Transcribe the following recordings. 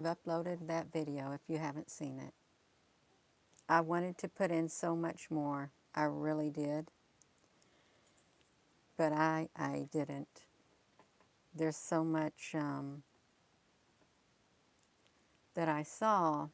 I've uploaded that video if you haven't seen it. I wanted to put in so much more. I really did. But I didn't. There's so much that I saw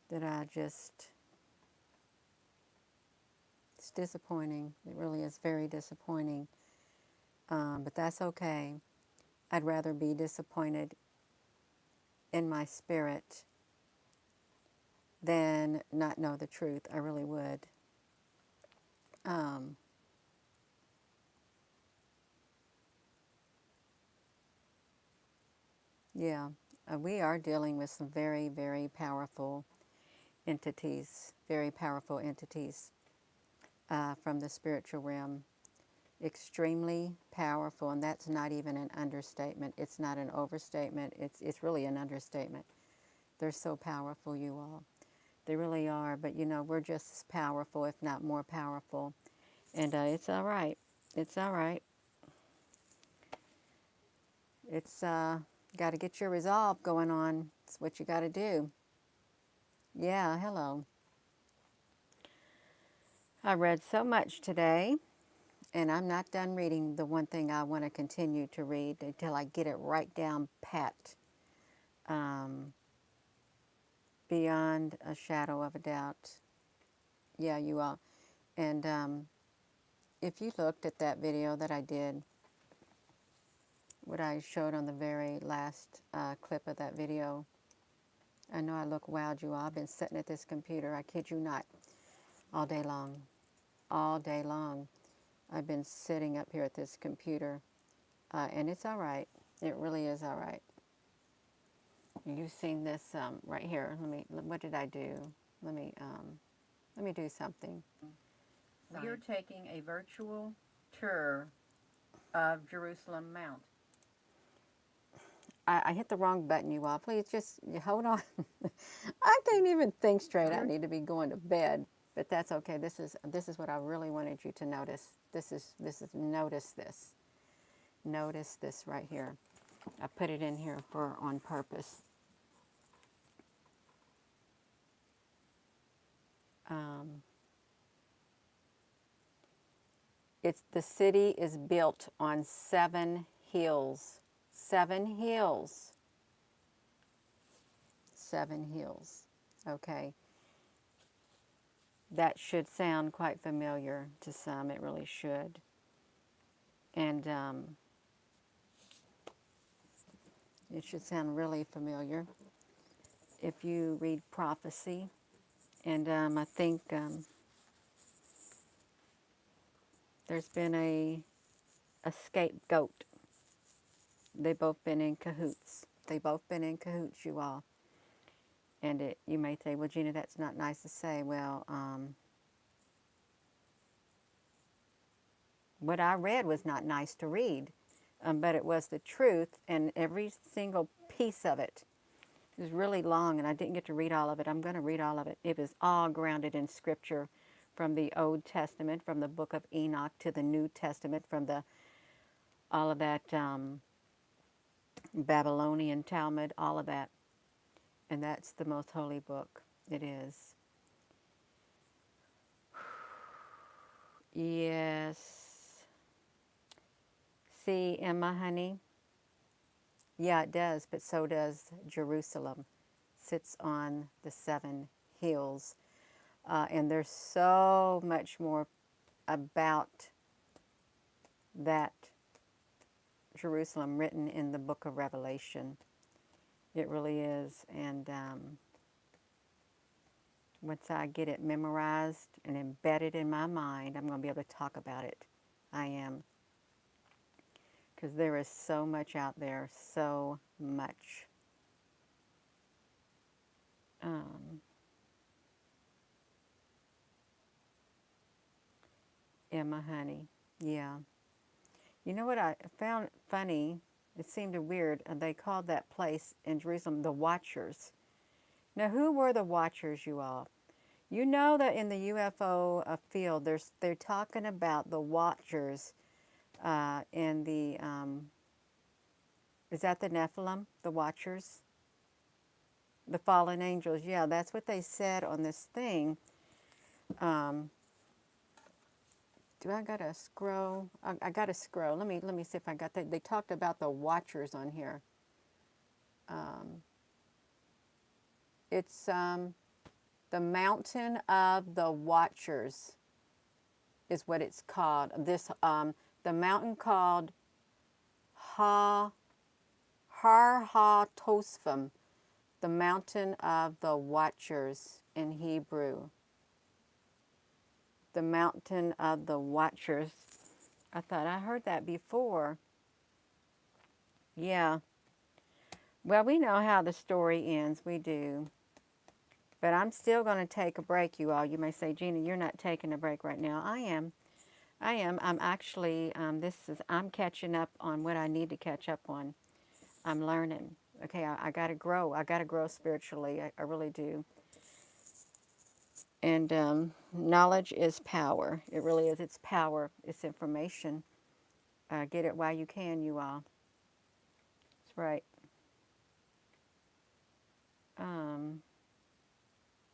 that it's disappointing. It really is very disappointing. But that's okay. I'd rather be disappointed in my spirit than not know the truth. I really would. Um, yeah, we are dealing with some very, very powerful entities, from the spiritual realm. Extremely powerful, and that's not even an understatement. It's not an overstatement. It's really an understatement. They're so powerful, you all. They really are. But you know, we're just as powerful, if not more powerful. And it's all right. It's all right. It's got to get your resolve going on. It's what you got to do. Yeah. Hello. I read so much today, and I'm not done reading the one thing I want to continue to read until I get it right down pat. Um, Beyond a shadow of a doubt. Yeah, you all. And if you looked at that video that I did, what I showed on the very last clip of that video, I know I look wild, you all. I've been sitting at this computer, I kid you not, all day long. All day long. I've been sitting up here at this computer, and it's all right. It really is all right. You've seen this right here. What did I do? Let me, let me do something. We are taking a virtual tour of Jerusalem Mount. I hit the wrong button, you all. Please just hold on. I can't even think straight. I need to be going to bed, but that's okay. This is what I really wanted you to notice. This is notice this. Notice this right here. I put it in here for on purpose. Um, it's the city is built on 7 hills. 7 hills. 7 hills. Okay. That should sound quite familiar to some. It really should. And it should sound really familiar if you read prophecy. And I think there's been a scapegoat. They've both been in cahoots. They've both been in cahoots, you all. And you may say, well, Gina, that's not nice to say. Well, what I read was not nice to read, but it was the truth, and every single piece of it. It was really long, and I didn't get to read all of it. I'm going to read all of it. It was all grounded in Scripture, from the Old Testament, from the book of Enoch to the New Testament, from all of that Babylonian Talmud, all of that. And that's the most holy book. It is. Yes. See, Emma, honey? Yeah, it does, but so does Jerusalem. Sits on the 7 hills. And there's so much more about that Jerusalem written in the book of Revelation. It really is. And once I get it memorized and embedded in my mind, I'm going to be able to talk about it. I am. Because there is so much out there, so much. Emma, honey. Yeah. You know what I found funny? It seemed weird. They called that place in Jerusalem the Watchers. Now, who were the Watchers, you all? You know that in the UFO field, they're talking about the Watchers in the Is that the Nephilim, the Watchers, the fallen angels? Yeah, that's what they said on this thing. Um, do I got to scroll? I got to scroll. Let me see if I got that. They talked about the Watchers on here. Um, it's the Mountain of the Watchers is what it's called. This the mountain called Ha Har Ha Tosfim, the Mountain of the Watchers in Hebrew. The Mountain of the Watchers. I thought I heard that before. Yeah. Well, we know how the story ends. We do. But I'm still going to take a break, you all. You may say, Gina, you're not taking a break right now. I am. I am. I'm actually, I'm catching up on what I need to catch up on. I'm learning. Okay, I got to grow. I got to grow spiritually. I really do. And knowledge is power. It really is. It's power. It's information. Get it while you can, you all. That's right.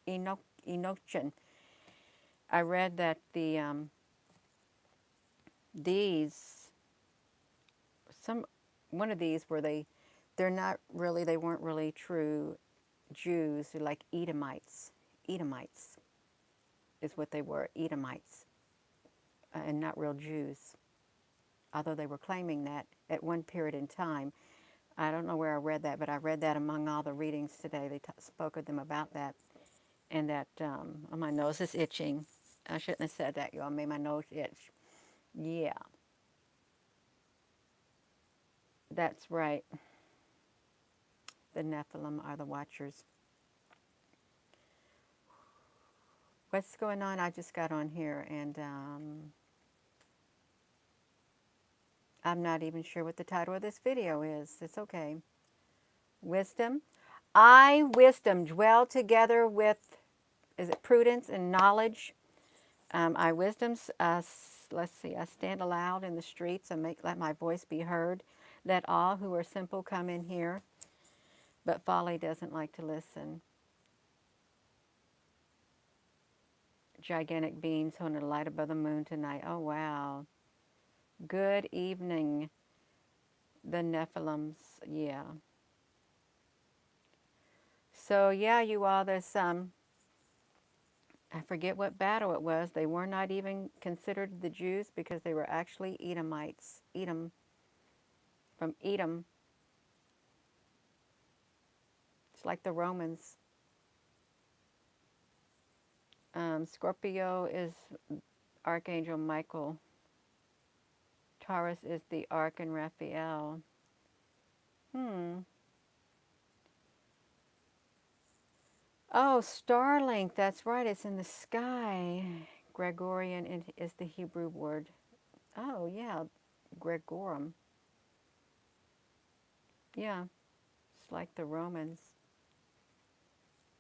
Enochian. I read that these, some, one of these were they weren't really true Jews. They're like Edomites. Edomites is what they were, Edomites, and not real Jews. Although they were claiming that at one period in time. I don't know where I read that, but I read that among all the readings today. They spoke of them about that. And that, oh, my nose is itching. I shouldn't have said that, y'all. Made my nose itch. Yeah, that's right. The Nephilim are the Watchers. What's going on? I just got on here and I'm not even sure what the title of this video is. It's okay. Wisdom. Wisdom, dwell together with, is it prudence and knowledge? Wisdom's, let's see, I stand aloud in the streets and let my voice be heard. Let all who are simple come in here. But folly doesn't like to listen. Gigantic beings holding a light above the moon tonight. Oh, wow. Good evening, the Nephilims. Yeah. So, yeah, you all, there's I forget what battle it was. They were not even considered the Jews because they were actually Edomites. Edom, from Edom. It's like the Romans. Scorpio is Archangel Michael. Taurus is the Archon Raphael. Oh, Starlink. That's right. It's in the sky. Gregorian is the Hebrew word. Oh, yeah. Gregorum. Yeah. It's like the Romans.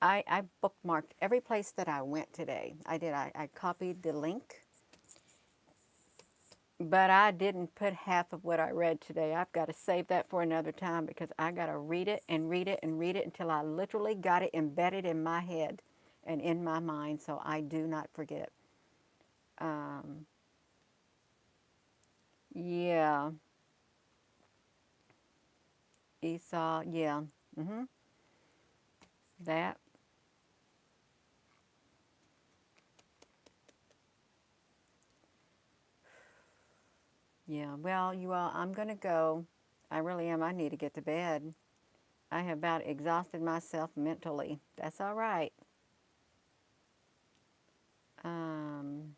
I bookmarked every place that I went today. I did. I copied the link. But I didn't put half of what I read today. I've got to save that for another time because I got to read it and read it and read it until I literally got it embedded in my head and in my mind so I do not forget. Yeah. Esau, yeah. That. Yeah. Well, you all, I'm going to go. I really am. I need to get to bed. I have about exhausted myself mentally. That's all right. Um,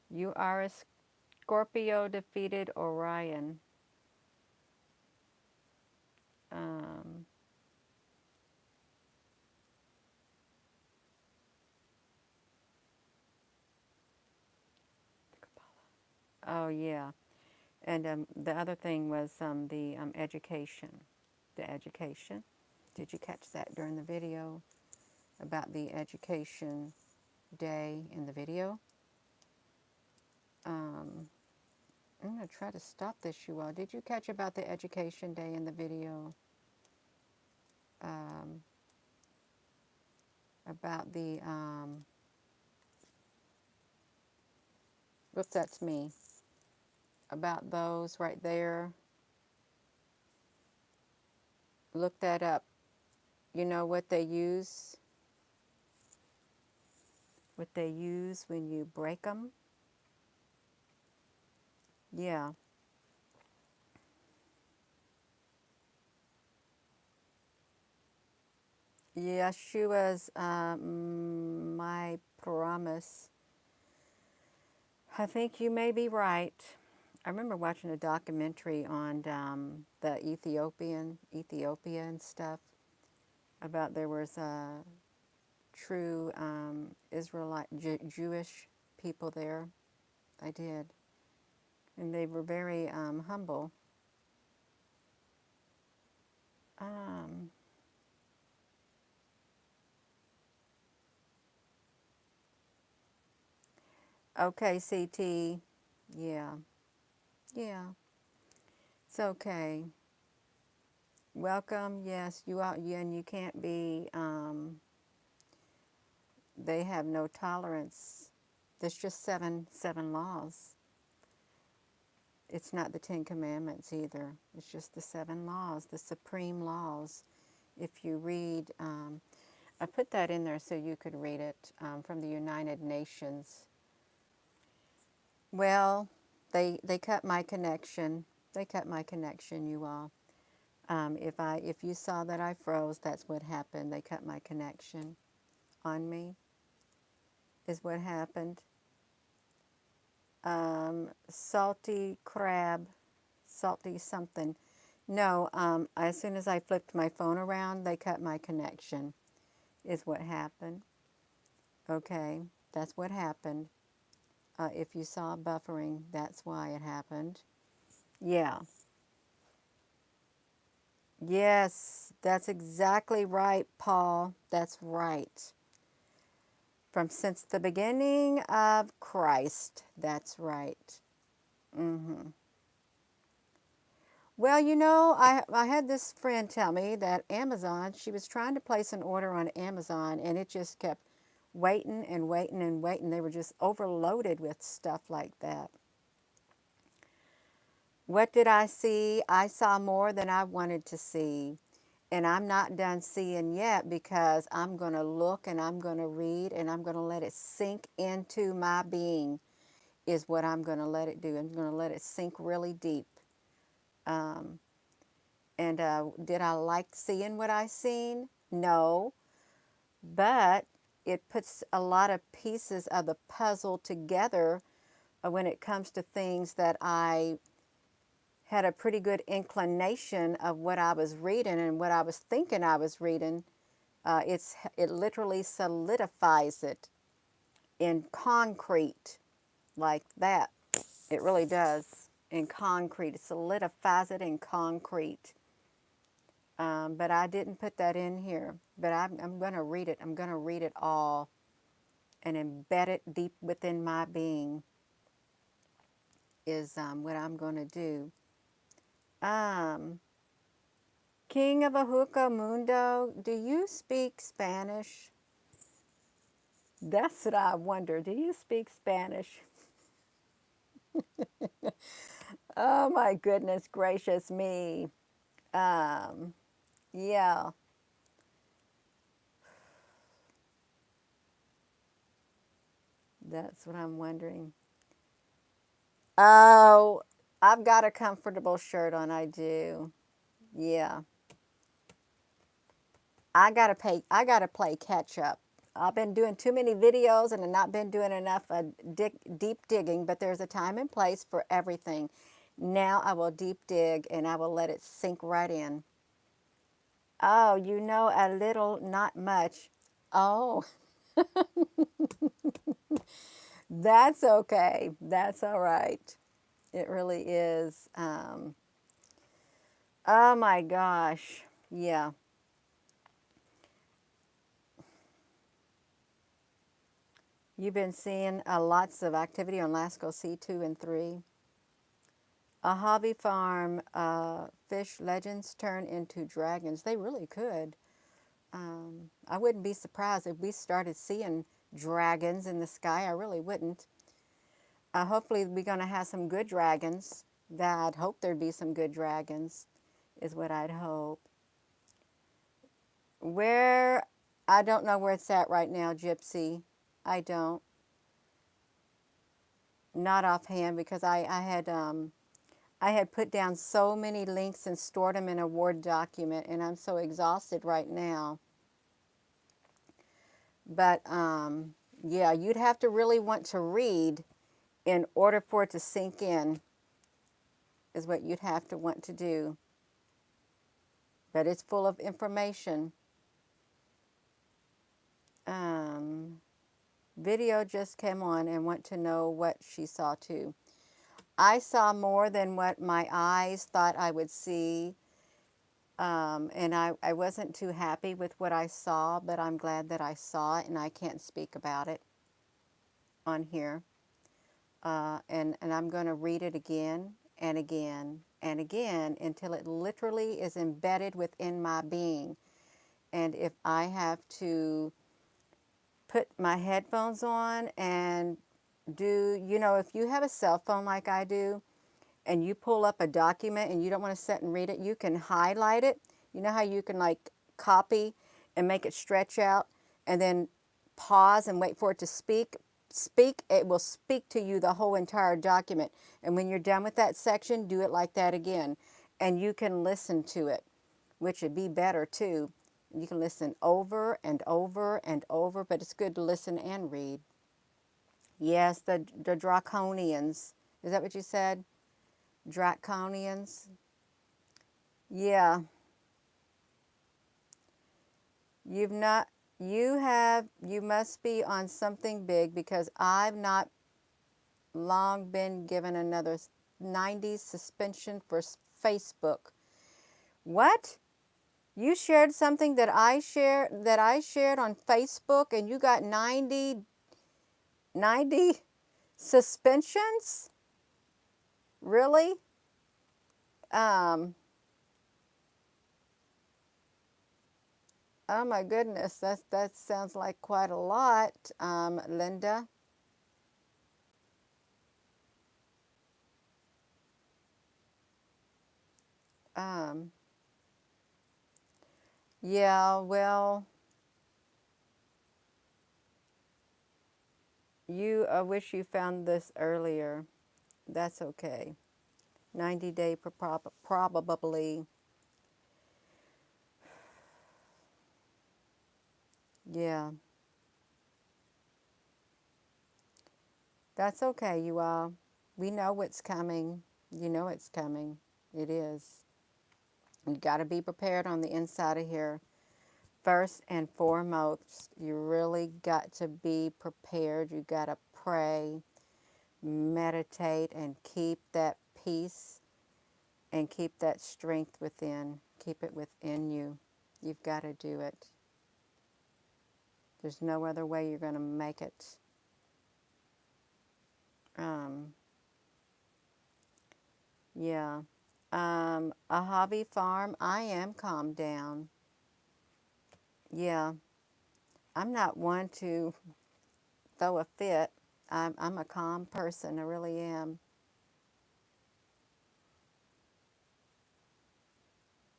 you are a Scorpio defeated Orion. Um, oh, yeah. And the other thing was the education. The education. Did you catch that during the video about the education day in the video? Um, I'm going to try to stop this, you all. Did you catch about the education day in the video? Um, about the, whoops, that's me. About those right there. Look that up. You know what they use? What they use when you break them? Yeah. Yeshua's my promise. I think you may be right. I remember watching a documentary on the Ethiopia and stuff about there was true Israelite Jewish people there. I did, and they were very humble. Um, okay, CT. Yeah, yeah. It's okay. Welcome. Yes, you are. Yeah, and you can't be. They have no tolerance. There's just seven laws. It's not the Ten Commandments either. It's just the seven laws, the supreme laws. If you read, I put that in there so you could read it from the United Nations. Well, they cut my connection. They cut my connection, you all. If you saw that I froze, that's what happened. They cut my connection on me. Is what happened. Salty crab, salty something. No, as soon as I flipped my phone around, they cut my connection, is what happened. Okay, that's what happened. If you saw buffering, that's why it happened. Yeah. Yes, that's exactly right, Paul. That's right. From since the beginning of Christ. That's right. Mm-hmm. Well, I had this friend tell me that Amazon, she was trying to place an order on Amazon and it just kept waiting and waiting and waiting. They were just overloaded with stuff like that. What did I see? I saw more than I wanted to see. And I'm not done seeing yet because I'm going to look and I'm going to read and I'm going to let it sink into my being, is what I'm going to let it do. I'm going to let it sink really deep. Um, And did I like seeing what I seen? No, but it puts a lot of pieces of the puzzle together when it comes to things that I had a pretty good inclination of what I was reading and what I was thinking I was reading. It literally solidifies it in concrete like that. It really does in concrete. It solidifies it in concrete. But I didn't put that in here. But I'm going to read it. I'm going to read it all and embed it deep within my being is what I'm going to do. Um, King of Ahuca Mundo, do you speak Spanish? That's what I wonder. Do you speak Spanish? Oh my goodness gracious me. Um, yeah, that's what I'm wondering. Oh, I've got a comfortable shirt on. I do. Yeah. I gotta play catch up. I've been doing too many videos and I've not been doing enough deep digging, but there's a time and place for everything. Now I will deep dig and I will let it sink right in. Oh, you know a little, not much. Oh, that's okay. That's all right. It really is. Oh my gosh. Yeah. You've been seeing lots of activity on Lasco C2 and 3. A hobby farm, fish legends turn into dragons. They really could. I wouldn't be surprised if we started seeing dragons in the sky. I really wouldn't. Hopefully, we're going to have some good dragons. I'd hope there'd be some good dragons, is what I'd hope. Where, I don't know where it's at right now, Gypsy. I don't. Not offhand, because I had put down so many links and stored them in a Word document, and I'm so exhausted right now. But yeah, you'd have to really want to read in order for it to sink in, is what you'd have to want to do. But it's full of information. Video just came on and want to know what she saw too. I saw more than what my eyes thought I would see. And I wasn't too happy with what I saw, but I'm glad that I saw it, and I can't speak about it on here. And I'm going to read it again and again and again until it literally is embedded within my being. And if I have to put my headphones on and do, if you have a cell phone like I do, and you pull up a document and you don't want to sit and read it, you can highlight it. You know how you can like copy and make it stretch out and then pause and wait for it to speak? It will speak to you the whole entire document. And when you're done with that section, do it like that again. And you can listen to it, which would be better too. You can listen over and over and over, but it's good to listen and read. Yes, the draconians. Is that what you said? Draconians. Yeah. You've not, you must be on something big, because I've not long been given another 90 suspension for Facebook. What? You shared something that I shared on Facebook, and you got 90 suspensions? Really? Um, oh my goodness, that sounds like quite a lot, Linda. Um, yeah, well, I wish you found this earlier. That's okay. 90-day probably. Yeah, that's okay, you all. We know what's coming. You know it's coming. It is. You got to be prepared on the inside of here. First and foremost, you really got to be prepared. You got to pray, meditate, and keep that peace and keep that strength within. Keep it within you. You've got to do it. There's no other way you're going to make it. Um, yeah. A hobby farm, I am calmed down. Yeah. I'm not one to throw a fit. I'm a calm person. I really am.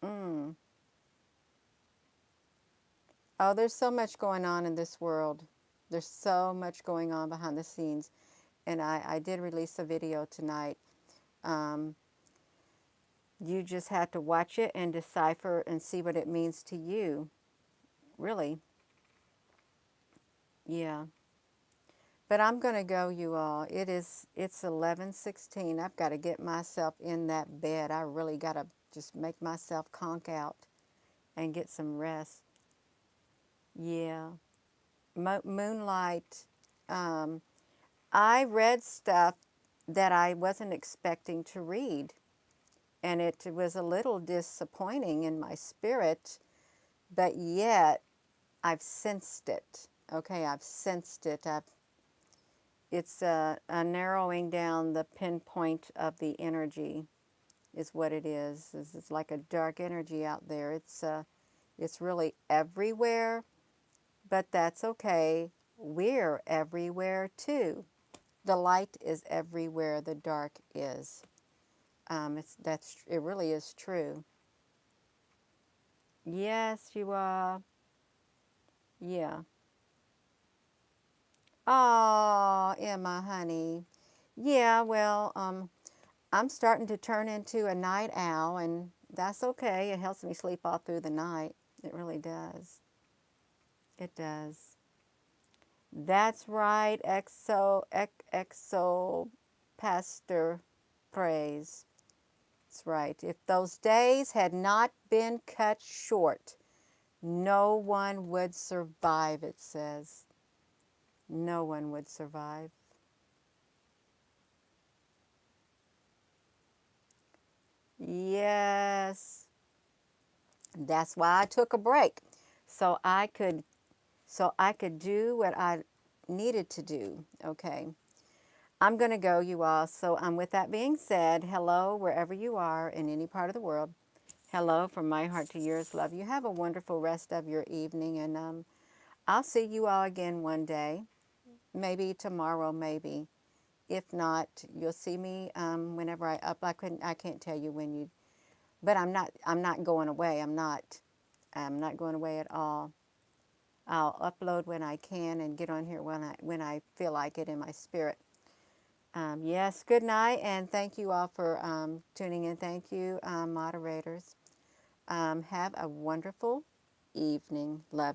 Mm. Oh, there's so much going on in this world. There's so much going on behind the scenes. And I did release a video tonight. Um, you just have to watch it and decipher and see what it means to you. Really. Yeah. But I'm going to go, you all. It's 11:16. I've got to get myself in that bed. I really got to just make myself conk out and get some rest. Yeah. Moonlight. Um, I read stuff that I wasn't expecting to read, and it was a little disappointing in my spirit, but yet I've sensed it. Okay, I've sensed it. It's a narrowing down the pinpoint of the energy. is what it is. It's like a dark energy out there. It's really everywhere, but that's okay. We're everywhere too. The light is everywhere the dark is. It really is true. Yes, you are. Yeah. Oh, Emma, honey. Yeah, well, I'm starting to turn into a night owl, and that's okay. It helps me sleep all through the night. It really does. It does. That's right, exo pastor praise. That's right. If those days had not been cut short, no one would survive, it says. No one would survive. Yes. That's why I took a break. So I could do what I needed to do. Okay. I'm going to go, you all. So with that being said, hello wherever you are in any part of the world. Hello from my heart to yours. Love you. Have a wonderful rest of your evening, and I'll see you all again one day. Maybe tomorrow, maybe. If not, you'll see me whenever I up. I can't tell you when you. But I'm not going away. I'm not going away at all. I'll upload when I can and get on here when I feel like it in my spirit. Yes, good night, and thank you all for tuning in. Thank you, moderators. Have a wonderful evening. Love